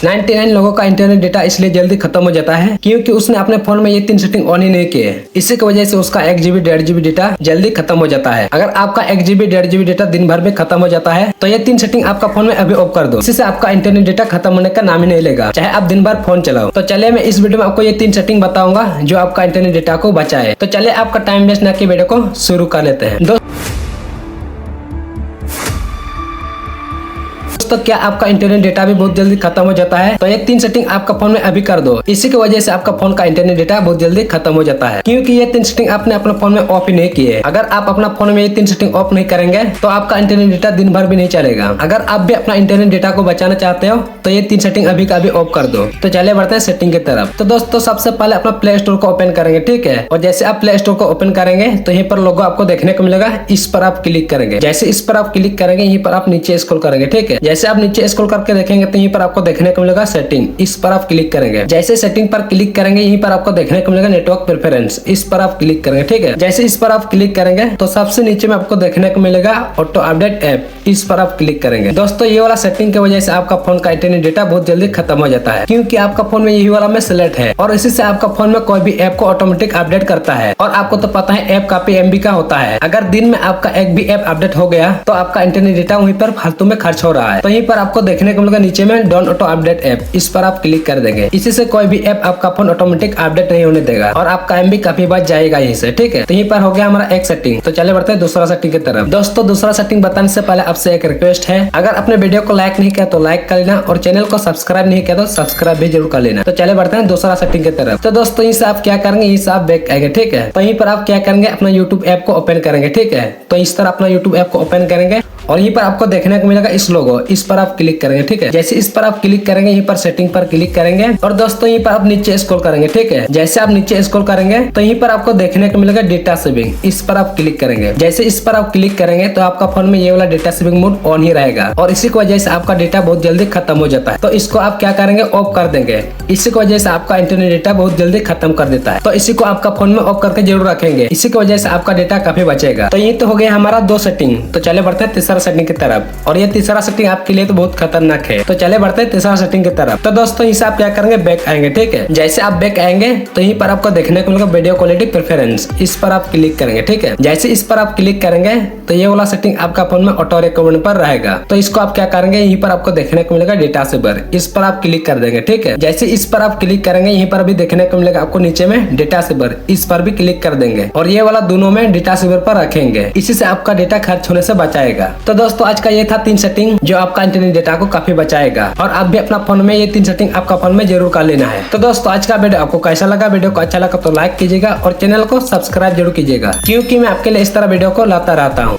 99 लोगों का internet data इसलिए जल्दी खत्म हो जाता है क्योंकि उसने अपने फोन में ये 3 सेटिंग ऑन ही नहीं किए। इसी की वजह से उसका 1 GB 1.5 GB डेटा जल्दी खत्म हो जाता है। अगर आपका 1 GB 1.5 GB डेटा दिन भर में खत्म हो जाता है तो ये 3 सेटिंग आपका फोन में अभी ऑफ कर दो। इससे आपका इंटरनेट डेटा खत्म होने का नाम ही नहीं लेगा, चाहे आप दिन भर फोन चलाओ। तो चलिए मैं इस वीडियो में आपको ये 3 सेटिंग बताऊंगा जो आपका इंटरनेट डेटा को बचाए। तो चलिए आपका टाइम वेस्ट न की वीडियो को शुरू कर लेते हैं। तो क्या आपका इंटरनेट डेटा भी बहुत जल्दी खत्म हो जाता है तो ये 3 सेटिंग आपका फोन में अभी कर दो। इसी की वजह से आपका फोन का इंटरनेट डेटा बहुत जल्दी खत्म हो जाता है क्योंकि ये 3 सेटिंग आपने अपने फोन में ऑफ ही नहीं किए। अगर आप अपना फोन में ये 3 सेटिंग ऑफ नहीं करेंगे तो आपका इंटरनेट डेटा दिन भर भी नहीं चलेगा। अगर आप भी अपना इंटरनेट डेटा को बचाना चाहते हो तो ये 3 सेटिंग अभी का अभी ऑफ कर दो। तो चलिए बढ़ते हैं सेटिंग की तरफ। तो दोस्तों सबसे पहले अपना प्ले स्टोर को ओपन करेंगे, ठीक है। और जैसे आप प्ले स्टोर को ओपन करेंगे तो यहीं पर लोगो आपको देखने को मिलेगा, इस पर आप क्लिक करेंगे। जैसे इस पर आप क्लिक करेंगे यहीं पर आप नीचे स्क्रॉल करेंगे, ठीक है। जैसे आप नीचे स्क्रॉल करके देखेंगे तो यहीं पर आपको देखने को मिलेगा सेटिंग, इस पर आप क्लिक करेंगे। जैसे सेटिंग पर क्लिक करेंगे यहीं पर आपको देखने को मिलेगा नेटवर्क प्रेफरेंस, इस पर आप क्लिक करेंगे, ठीक है। जैसे इस पर आप क्लिक करेंगे तो सबसे नीचे में आपको देखने को मिलेगा ऑटो अपडेट ऐप, इस पर आप क्लिक करेंगे। दोस्तों ये वाला सेटिंग की वजह से आपका फोन का इंटरनेट डेटा बहुत जल्दी खत्म हो जाता है क्योंकि आपका फोन में यही वाला में सेलेक्ट है और इसी से आपका फोन में कोई भी ऐप को ऑटोमेटिक अपडेट करता है। और आपको तो पता है ऐप काफी MB का होता है। अगर दिन में आपका एक भी ऐप अपडेट हो गया तो आपका इंटरनेट डेटा वहीं पर फालतू में खर्च हो रहा है। तो यहीं पर आपको देखने को मिलेगा नीचे में डोंट ऑटो अपडेट ऐप, इस पर आप क्लिक कर देंगे। इसी से कोई भी ऐप आपका फोन ऑटोमेटिक अपडेट नहीं होने देगा और आपका MB काफी बच जाएगा यहीं से, ठीक है। तो यहीं पर हो गया हमारा एक सेटिंग। तो चले बढ़ते हैं दूसरा सेटिंग की तरफ। दोस्तों दूसरा सेटिंग बताने से पहले आपसे एक रिक्वेस्ट है, अगर अपने वीडियो को लाइक नहीं किया तो लाइक कर लेना और चैनल को सब्सक्राइब नहीं किया तो सब्सक्राइब भी जरूर कर लेना। तो चले बढ़ते हैं दूसरा सेटिंग की तरफ। तो दोस्तों यहीं से आप क्या करेंगे, यहीं से आप बैक आएंगे, ठीक है। तो यहीं पर आप क्या करेंगे, अपना यूट्यूब ऐप को ओपन करेंगे, ठीक है। तो इस तरह अपना यूट्यूब ऐप को ओपन करेंगे और यहीं पर आपको देखने को मिलेगा इस लोगो, इस पर आप क्लिक करेंगे, ठीक है। जैसे इस पर आप क्लिक करेंगे यहीं पर सेटिंग पर क्लिक करेंगे और दोस्तों यहीं पर आप नीचे स्क्रॉल करेंगे, ठीक है। जैसे आप नीचे स्क्रॉल करेंगे तो यहीं पर आपको देखने को मिलेगा डेटा सेविंग, इस पर आप क्लिक करेंगे। जैसे इस पर आप क्लिक करेंगे तो आपका फोन में ये वाला डेटा सेविंग मोड ऑन ही रहेगा और इसी की वजह से आपका डेटा बहुत जल्दी खत्म हो जाता है। तो इसको आप क्या करेंगे, ऑफ कर देंगे। इसी की वजह से आपका इंटरनेट डेटा बहुत जल्दी खत्म कर देता है। तो इसी को आपका फोन में ऑफ करके जरूर रखेंगे, इसी की वजह से आपका डेटा काफी बचेगा। तो ये तो हो गया हमारा 2 सेटिंग। तो चले बढ़ते हैं तीसरा सेटिंग की तरफ और ये तीसरा सेटिंग आपके लिए तो बहुत खतरनाक है। तो चले बढ़ते हैं तीसरा सेटिंग की तरफ। तो दोस्तों इसे आप क्या करेंगे, बैक आएंगे, ठीक है। जैसे आप बैक आएंगे तो यहीं पर आपको देखने को मिलेगा वीडियो क्वालिटी प्रेफरेंस, इस पर आप क्लिक करेंगे, ठीक है। जैसे इस पर आप क्लिक करेंगे तो ये वाला सेटिंग आपका फोन में ऑटो रिकमेंड पर रहेगा। तो इसको आप क्या करेंगे, यहीं पर आपको देखने को मिलेगा डेटा सेवर, इस पर आप क्लिक कर देंगे, ठीक है। जैसे इस पर आप क्लिक करेंगे यहीं पर भी देखने को मिलेगा आपको नीचे में डेटा सेवर, इस पर भी क्लिक कर देंगे और ये वाला दोनों में डेटा सेवर पर रखेंगे। इसी से आपका डेटा खर्च होने से बचाएगा। तो दोस्तों आज का ये था 3 सेटिंग जो आपका इंटरनेट डेटा को काफी बचाएगा और आप भी अपना फोन में ये 3 सेटिंग आपका फोन में जरूर कर लेना है। तो दोस्तों आज का वीडियो आपको कैसा लगा, वीडियो को अच्छा लगा तो लाइक कीजिएगा और चैनल को सब्सक्राइब जरूर कीजिएगा क्योंकि मैं आपके लिए इस तरह वीडियो को लाता रहता हूँ।